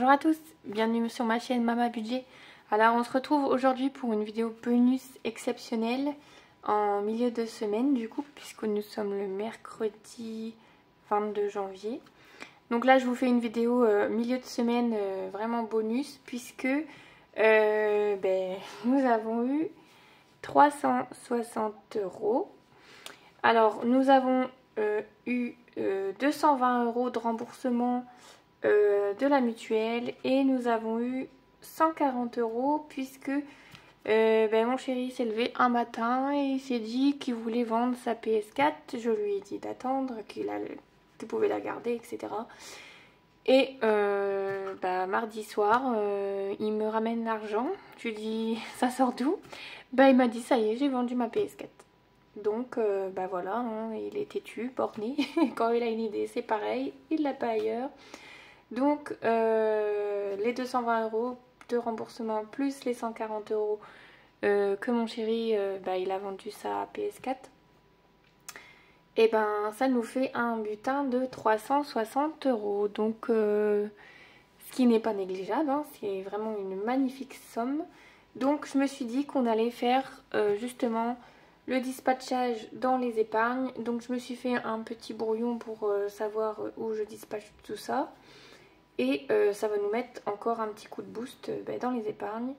Bonjour à tous, bienvenue sur ma chaîne Mama Budget. Alors on se retrouve aujourd'hui pour une vidéo bonus exceptionnelle en milieu de semaine du coup, puisque nous sommes le mercredi 22 janvier. Donc là je vous fais une vidéo milieu de semaine vraiment bonus, puisque nous avons eu 360 €. Alors nous avons eu 220 € de remboursement de la mutuelle et nous avons eu 140 € puisque mon chéri s'est levé un matin et il s'est dit qu'il voulait vendre sa PS4. Je lui ai dit d'attendre, qu'il pouvait la garder, etc. Et mardi soir, il me ramène l'argent. Je lui dis ça sort d'où? Il m'a dit ça y est, j'ai vendu ma PS4. Donc voilà, hein, il est têtu, borné. Quand il a une idée, c'est pareil, il l'a pas ailleurs. Donc les 220 € de remboursement plus les 140 € que mon chéri il a vendu sa PS4, et ça nous fait un butin de 360 €. Donc ce qui n'est pas négligeable, hein, c'est vraiment une magnifique somme. Donc je me suis dit qu'on allait faire justement le dispatchage dans les épargnes. Donc je me suis fait un petit brouillon pour savoir où je dispatche tout ça. Et ça va nous mettre encore un petit coup de boost dans les épargnes.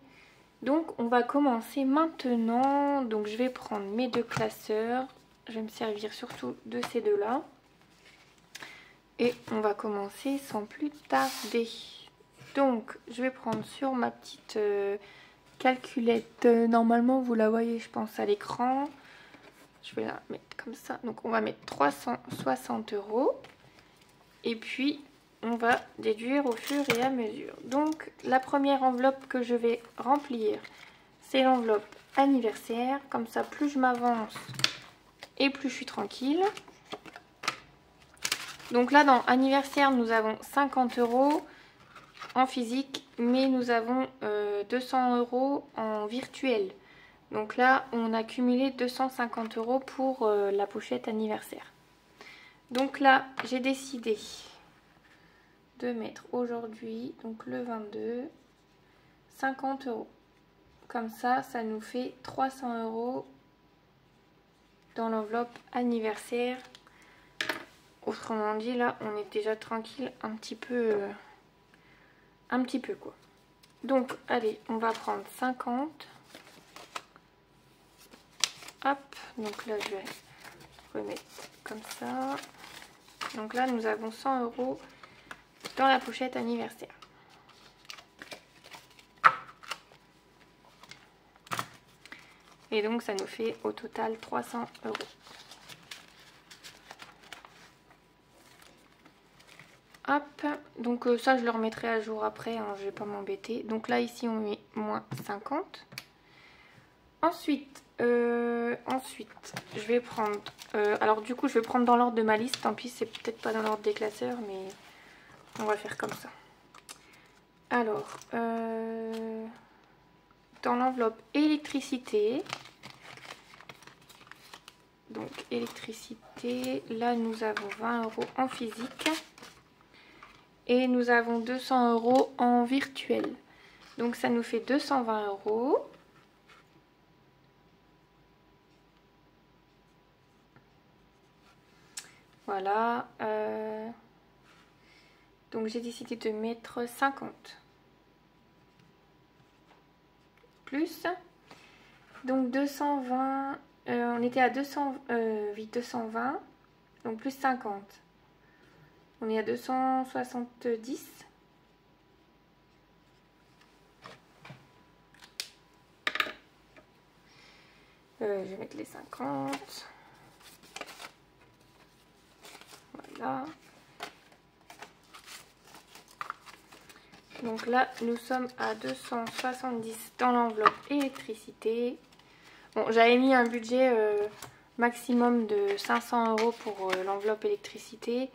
Donc on va commencer maintenant. Donc je vais prendre mes deux classeurs. Je vais me servir surtout de ces deux-là. Et on va commencer sans plus tarder. Donc je vais prendre sur ma petite calculette. Normalement vous la voyez je pense à l'écran. Je vais la mettre comme ça. Donc on va mettre 360 €. Et puis on va déduire au fur et à mesure. Donc la première enveloppe que je vais remplir, c'est l'enveloppe anniversaire. Comme ça, plus je m'avance et plus je suis tranquille. Donc là, dans anniversaire, nous avons 50 € en physique, mais nous avons 200 € en virtuel. Donc là, on a cumulé 250 € pour la pochette anniversaire. Donc là, j'ai décidé de mettre aujourd'hui, donc le 22, 50 €. Comme ça, ça nous fait 300 € dans l'enveloppe anniversaire. Autrement dit, là, on est déjà tranquille un petit peu quoi. Donc, allez, on va prendre 50. Hop, donc là, je vais remettre comme ça. Donc là, nous avons 100 € dans la pochette anniversaire. Et donc ça nous fait au total 300 €. Hop, donc ça je le remettrai à jour après, hein, je vais pas m'embêter. Donc là ici on met moins 50. Ensuite je vais prendre, alors du coup je vais prendre dans l'ordre de ma liste, tant pis c'est peut-être pas dans l'ordre des classeurs, mais on va faire comme ça. Alors, dans l'enveloppe électricité, donc électricité, là nous avons 20 € en physique et nous avons 200 € en virtuel. Donc ça nous fait 220 €. Voilà. Donc j'ai décidé de mettre 50. Plus. Donc 220. On était à 220. Donc plus 50. On est à 270. Je vais mettre les 50. Voilà. Donc là, nous sommes à 270 dans l'enveloppe électricité. Bon, j'avais mis un budget maximum de 500 € pour l'enveloppe électricité.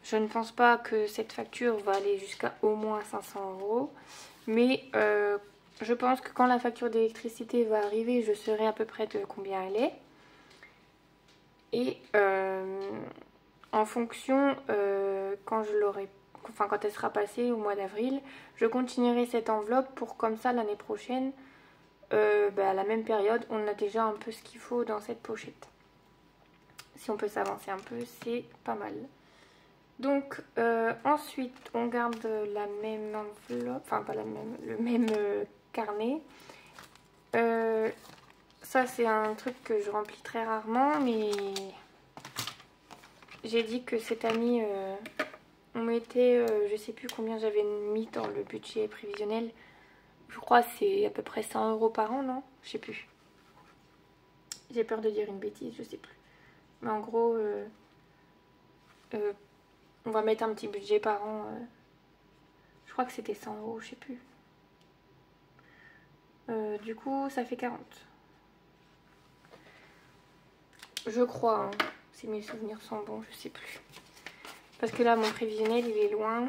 Je ne pense pas que cette facture va aller jusqu'à au moins 500 €. Mais je pense que quand la facture d'électricité va arriver, je saurai à peu près de combien elle est. Et en fonction, quand enfin quand elle sera passée au mois d'avril, je continuerai cette enveloppe pour comme ça l'année prochaine, à la même période, on a déjà un peu ce qu'il faut dans cette pochette. Si on peut s'avancer un peu, c'est pas mal. Donc ensuite, on garde la même enveloppe, enfin pas la même, le même carnet. Ça c'est un truc que je remplis très rarement, mais j'ai dit que cette année on mettait, je sais plus combien j'avais mis dans le budget prévisionnel. Je crois que c'est à peu près 100 € par an, non? Je sais plus. J'ai peur de dire une bêtise, je sais plus. Mais en gros, on va mettre un petit budget par an. Je crois que c'était 100 €, je sais plus. Du coup, ça fait 40. Je crois, hein, si mes souvenirs sont bons, je sais plus. Parce que là, mon prévisionnel, il est loin.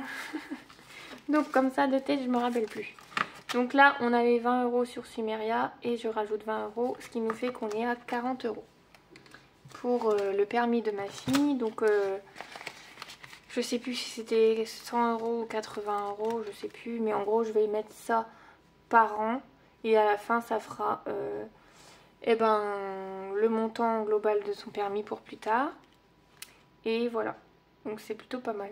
Donc comme ça, de tête, je me rappelle plus. Donc là, on avait 20 € sur Sumeria et je rajoute 20 €, ce qui nous fait qu'on est à 40 € pour le permis de ma fille. Donc je sais plus si c'était 100 € ou 80 €, je sais plus. Mais en gros, je vais mettre ça par an et à la fin, ça fera le montant global de son permis pour plus tard. Et voilà, donc c'est plutôt pas mal.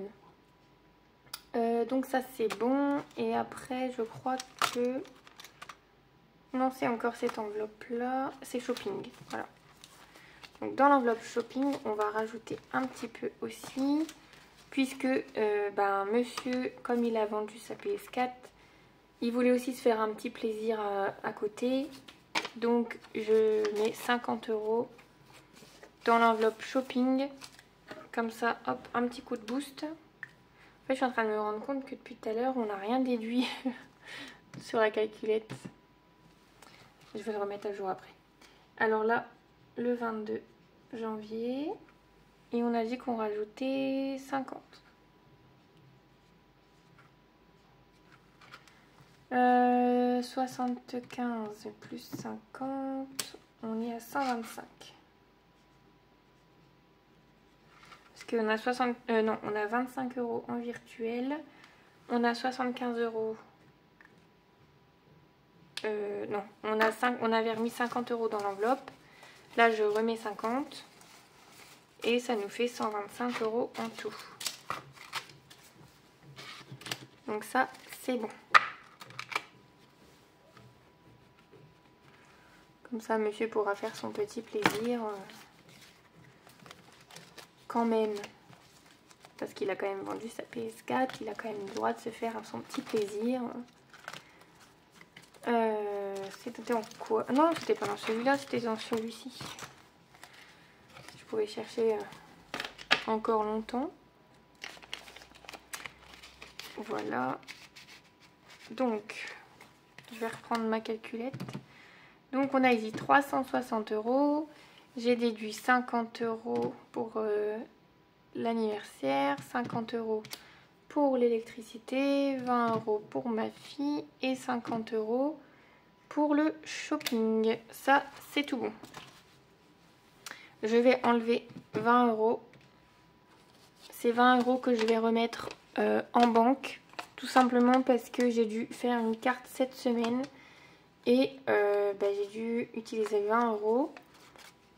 Donc ça c'est bon. Et après je crois que... Non, c'est encore cette enveloppe là. C'est shopping, voilà. Donc dans l'enveloppe shopping, on va rajouter un petit peu aussi. Puisque monsieur, comme il a vendu sa PS4, il voulait aussi se faire un petit plaisir à côté. Donc je mets 50 € dans l'enveloppe shopping. Comme ça, hop, un petit coup de boost. En fait, je suis en train de me rendre compte que depuis tout à l'heure, on n'a rien déduit sur la calculette. Je vais le remettre à jour après. Alors là, le 22 janvier. Et on a dit qu'on rajoutait 50. 75 plus 50, on est à 125. Parce qu'on a on a 25 € en virtuel. On a 75 €. Non, on avait remis 50 € dans l'enveloppe. Là, je remets 50. Et ça nous fait 125 € en tout. Donc ça, c'est bon. Comme ça, monsieur pourra faire son petit plaisir. Quand même. Parce qu'il a quand même vendu sa PS4. Il a quand même le droit de se faire son petit plaisir. C'était en quoi? Non, c'était pas dans celui-là, c'était dans celui-ci. Je pouvais chercher encore longtemps. Voilà. Donc, je vais reprendre ma calculette. Donc, on a ici 360 €. J'ai déduit 50 € pour l'anniversaire, 50 € pour l'électricité, 20 € pour ma fille et 50 € pour le shopping. Ça, c'est tout bon. Je vais enlever 20 €. C'est 20 € que je vais remettre en banque. Tout simplement parce que j'ai dû faire une carte cette semaine. Et j'ai dû utiliser 20 €.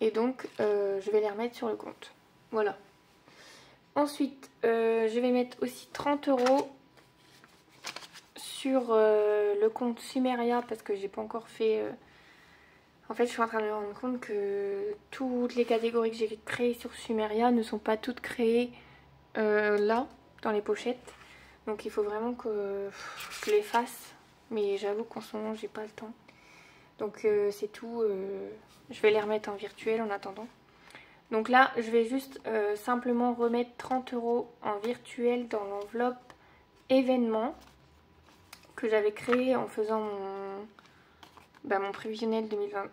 Et donc, je vais les remettre sur le compte. Voilà. Ensuite, je vais mettre aussi 30 € sur le compte Sumeria parce que j'ai pas encore fait... En fait, je suis en train de me rendre compte que toutes les catégories que j'ai créées sur Sumeria ne sont pas toutes créées là, dans les pochettes. Donc il faut vraiment que je les fasse. Mais j'avoue qu'en ce moment, j'ai pas le temps. Donc c'est tout. Je vais les remettre en virtuel en attendant. Donc là, je vais juste simplement remettre 30 € en virtuel dans l'enveloppe événement que j'avais créé en faisant mon prévisionnel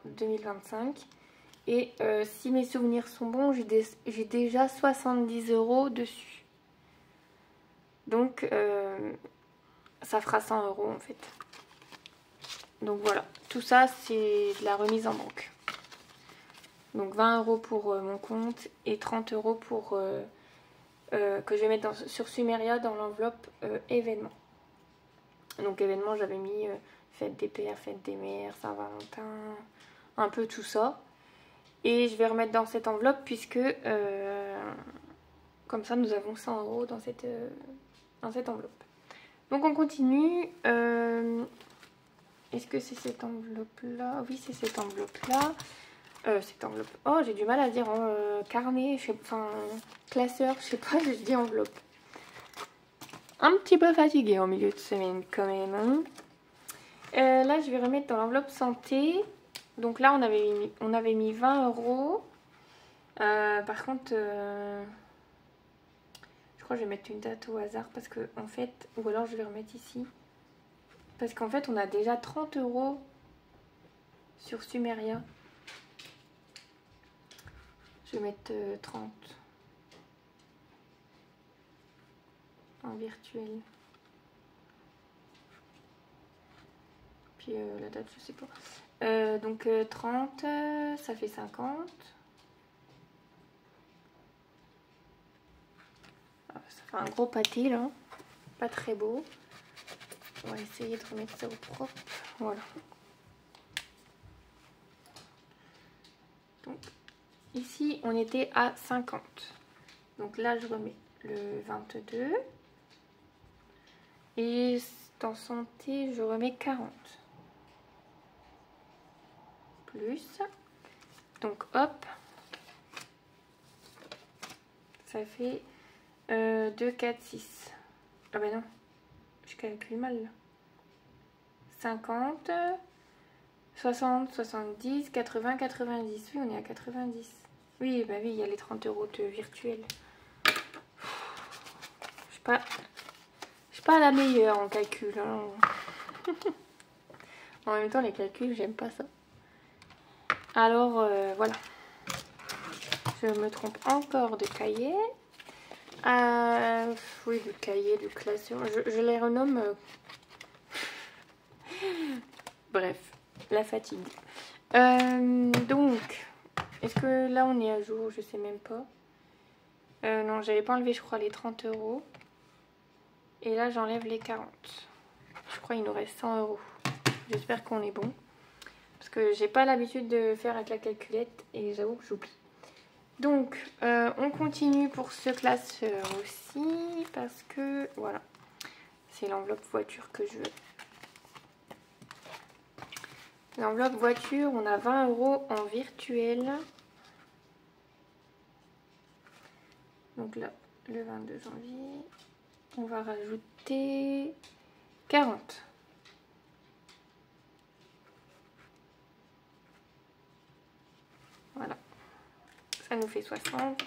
2025. Et si mes souvenirs sont bons, j'ai déjà 70 € dessus. Donc ça fera 100 € en fait. Donc voilà, tout ça c'est de la remise en banque. Donc 20 € pour mon compte et 30 € pour que je vais mettre sur Sumeria dans l'enveloppe événement. Donc événement, j'avais mis fête des pères, fête des mères, Saint-Valentin, un peu tout ça. Et je vais remettre dans cette enveloppe puisque comme ça nous avons 100 € dans cette enveloppe. Donc on continue. Est-ce que c'est cette enveloppe là? Oui, c'est cette enveloppe là. Cette enveloppe. Oh, j'ai du mal à dire carnet, enfin classeur, je sais pas, je dis enveloppe. Un petit peu fatiguée en milieu de semaine quand même. Hein. Là, je vais remettre dans l'enveloppe santé. Donc là, on avait mis 20 €. Par contre, je crois que je vais mettre une date au hasard parce que en fait, ou alors je vais remettre ici. Parce qu'en fait, on a déjà 30 € sur Sumeria. Je vais mettre 30 en virtuel. Puis la date, je sais pas. Donc 30, ça fait 50. Ça fait un gros pâté là. Pas très beau. On va essayer de remettre ça au propre. Voilà. Donc ici, on était à 50. Donc là, je remets le 22. Et dans santé, je remets 40. Plus. Donc hop. Ça fait 2, 4, 6. Ah bah non. Je calcule mal là. 50, 60, 70, 80, 90. Oui, on est à 90. Oui, bah oui, il y a les 30 € de virtuel. Je suis pas la meilleure en calcul. Hein. En même temps, les calculs, j'aime pas ça. Alors, voilà. Je me trompe encore de cahier. Oui, de cahier, de classeur. Je les renomme. Bref, la fatigue. Donc, est-ce que là on est à jour? Je sais même pas. Non, j'avais pas enlevé, je crois, les 30 €. Et là, j'enlève les 40. Je crois qu'il nous reste 100 €. J'espère qu'on est bon. Parce que j'ai pas l'habitude de faire avec la calculette et j'avoue que j'oublie. Donc, on continue pour ce classeur aussi. Parce que, voilà. C'est l'enveloppe voiture que je veux. L'enveloppe voiture, on a 20 € en virtuel. Donc là, le 22 janvier, on va rajouter 40. Voilà. Ça nous fait 60.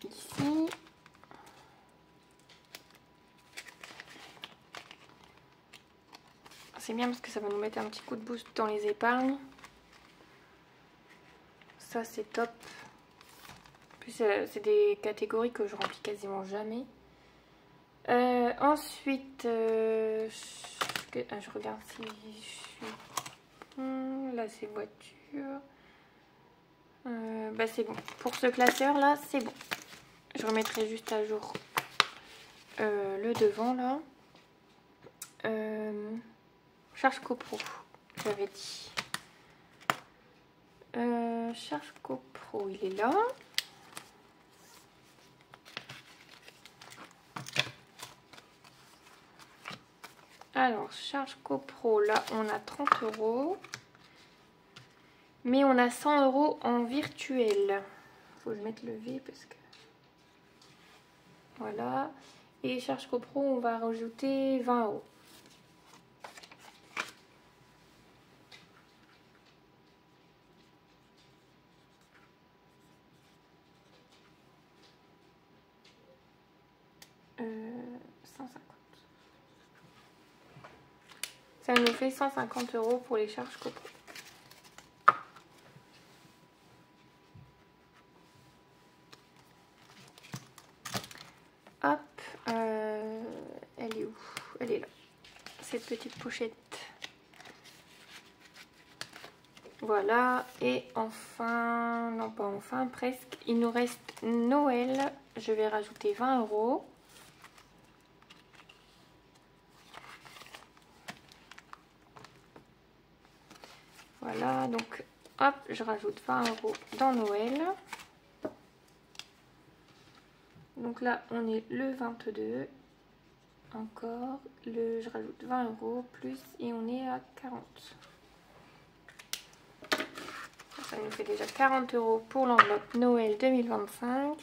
Ici, c'est bien parce que ça va nous mettre un petit coup de boost dans les épargnes. Ça, c'est top. En plus, c'est des catégories que je remplis quasiment jamais. Ensuite, je regarde si je suis... Là, c'est voiture. Bah, c'est bon. Pour ce classeur, là, c'est bon. Je remettrai juste à jour le devant, là. Charge copro, j'avais dit. Charge copro, il est là. Alors, charge copro, là, on a 30 €. Mais on a 100 € en virtuel. Faut que je mette le V parce que... Voilà. Et charge copro, on va rajouter 20 €. Euh, 150. Ça nous fait 150 € pour les charges copro. Hop, elle est où? Elle est là. Cette petite pochette. Voilà, et enfin, non pas enfin, presque, il nous reste Noël. Je vais rajouter 20 euros. Voilà, donc hop, je rajoute 20 euros dans Noël. Donc là, on est le 22. Encore, je rajoute 20 euros plus et on est à 40. Ça nous fait déjà 40 euros pour l'enveloppe Noël 2025.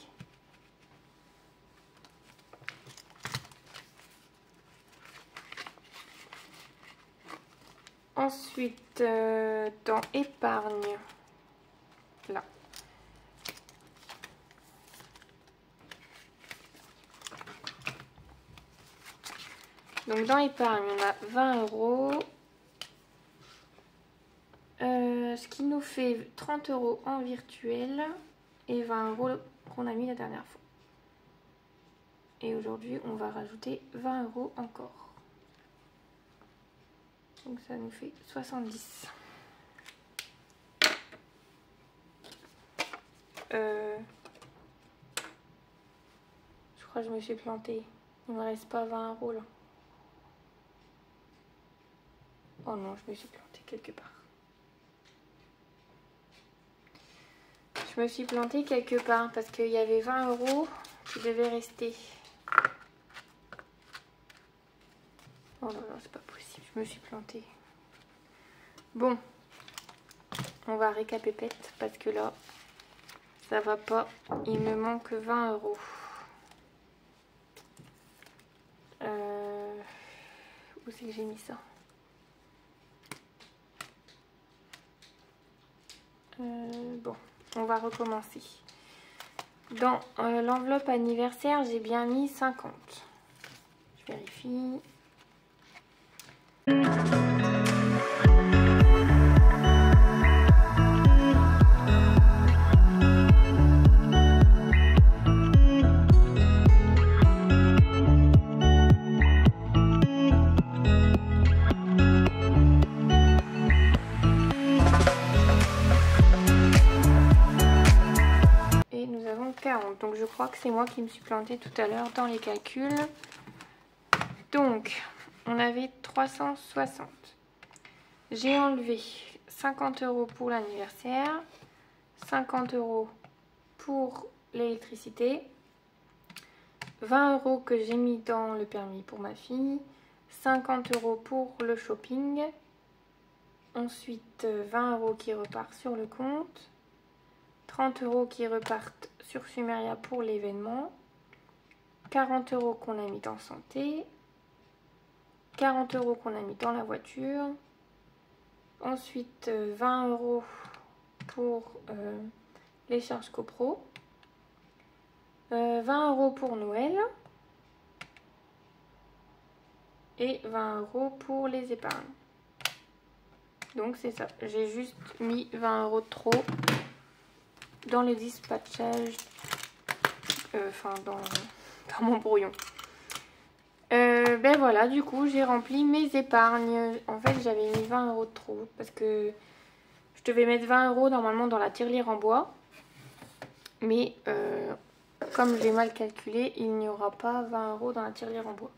Ensuite, dans épargne, là. Donc dans épargne, on a 20 euros. Ce qui nous fait 30 euros en virtuel et 20 euros qu'on a mis la dernière fois. Et aujourd'hui, on va rajouter 20 euros encore. Donc ça nous fait 70. Je crois que je me suis plantée. Il me reste pas 20 euros là. Oh non, je me suis plantée quelque part. Je me suis plantée quelque part parce qu'il y avait 20 euros qui devaient rester. Oh non, non, c'est pas possible, je me suis plantée. Bon, on va récapépète parce que là, ça va pas. Il me manque 20 euros. Où c'est que j'ai mis ça? Bon, on va recommencer. Dans l'enveloppe anniversaire, j'ai bien mis 50. Je vérifie. Donc je crois que c'est moi qui me suis plantée tout à l'heure dans les calculs. Donc on avait 360. J'ai enlevé 50 euros pour l'anniversaire, 50 euros pour l'électricité, 20 euros que j'ai mis dans le permis pour ma fille, 50 euros pour le shopping, ensuite 20 euros qui repartent sur le compte, 30 euros qui repartent sur Sumeria pour l'événement, 40 euros qu'on a mis dans santé, 40 euros qu'on a mis dans la voiture, ensuite 20 euros pour les charges copro, 20 euros pour Noël et 20 euros pour les épargnes. Donc c'est ça, j'ai juste mis 20 euros de trop dans le dispatchage, enfin dans mon brouillon. Ben voilà, du coup j'ai rempli mes épargnes. En fait j'avais mis 20 euros de trop parce que je devais mettre 20 euros normalement dans la tirelire en bois. Mais comme j'ai mal calculé, il n'y aura pas 20 euros dans la tirelire en bois.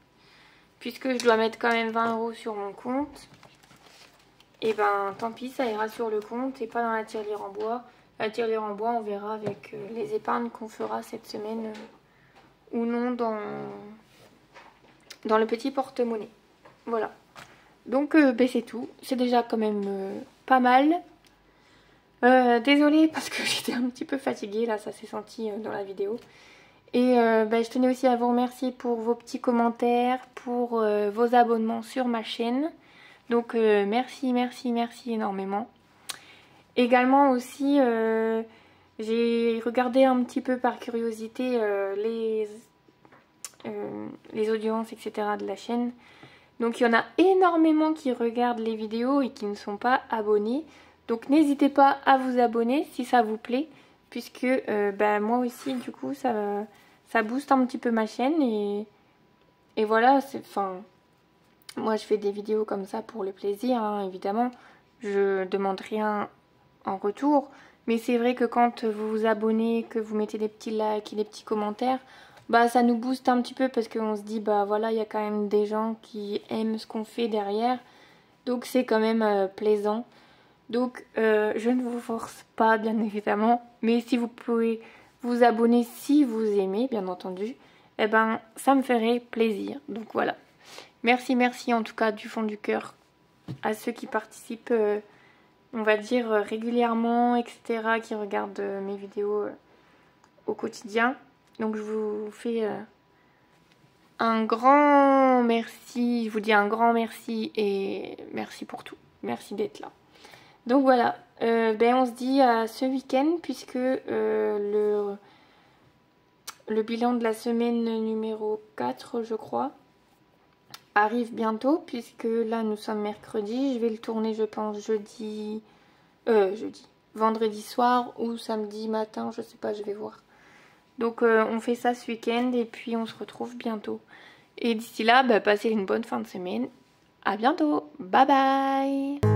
Puisque je dois mettre quand même 20 euros sur mon compte. Et ben tant pis, ça ira sur le compte et pas dans la tirelire en bois. La tirelire en bois, on verra avec les épargnes qu'on fera cette semaine ou non dans le petit porte-monnaie. Voilà. Donc ben, c'est tout. C'est déjà quand même pas mal. Désolée parce que j'étais un petit peu fatiguée. Là, ça s'est senti dans la vidéo. Et ben, je tenais aussi à vous remercier pour vos petits commentaires, pour vos abonnements sur ma chaîne. Donc merci, merci, merci énormément. Également aussi, j'ai regardé un petit peu par curiosité les audiences, etc. de la chaîne. Donc il y en a énormément qui regardent les vidéos et qui ne sont pas abonnés. Donc n'hésitez pas à vous abonner si ça vous plaît. Puisque bah, moi aussi, du coup, ça booste un petit peu ma chaîne. Et voilà, moi je fais des vidéos comme ça pour le plaisir, hein, évidemment. Je demande rien en retour. Mais c'est vrai que quand vous vous abonnez, que vous mettez des petits likes et des petits commentaires, bah ça nous booste un petit peu parce qu'on se dit bah voilà, il y a quand même des gens qui aiment ce qu'on fait derrière. Donc c'est quand même plaisant. Donc je ne vous force pas bien évidemment, mais si vous pouvez vous abonner si vous aimez bien entendu, eh ben ça me ferait plaisir. Donc voilà. Merci en tout cas du fond du cœur à ceux qui participent, on va dire régulièrement, etc., qui regardent mes vidéos au quotidien. Donc je vous fais un grand merci, je vous dis un grand merci et merci pour tout. Merci d'être là. Donc voilà, ben on se dit à ce week-end puisque le bilan de la semaine numéro 4, je crois, arrive bientôt puisque là nous sommes mercredi. Je vais le tourner je pense vendredi soir ou samedi matin, je sais pas, je vais voir. Donc on fait ça ce week-end et puis on se retrouve bientôt. Et d'ici là, bah, passez une bonne fin de semaine. À bientôt, bye bye.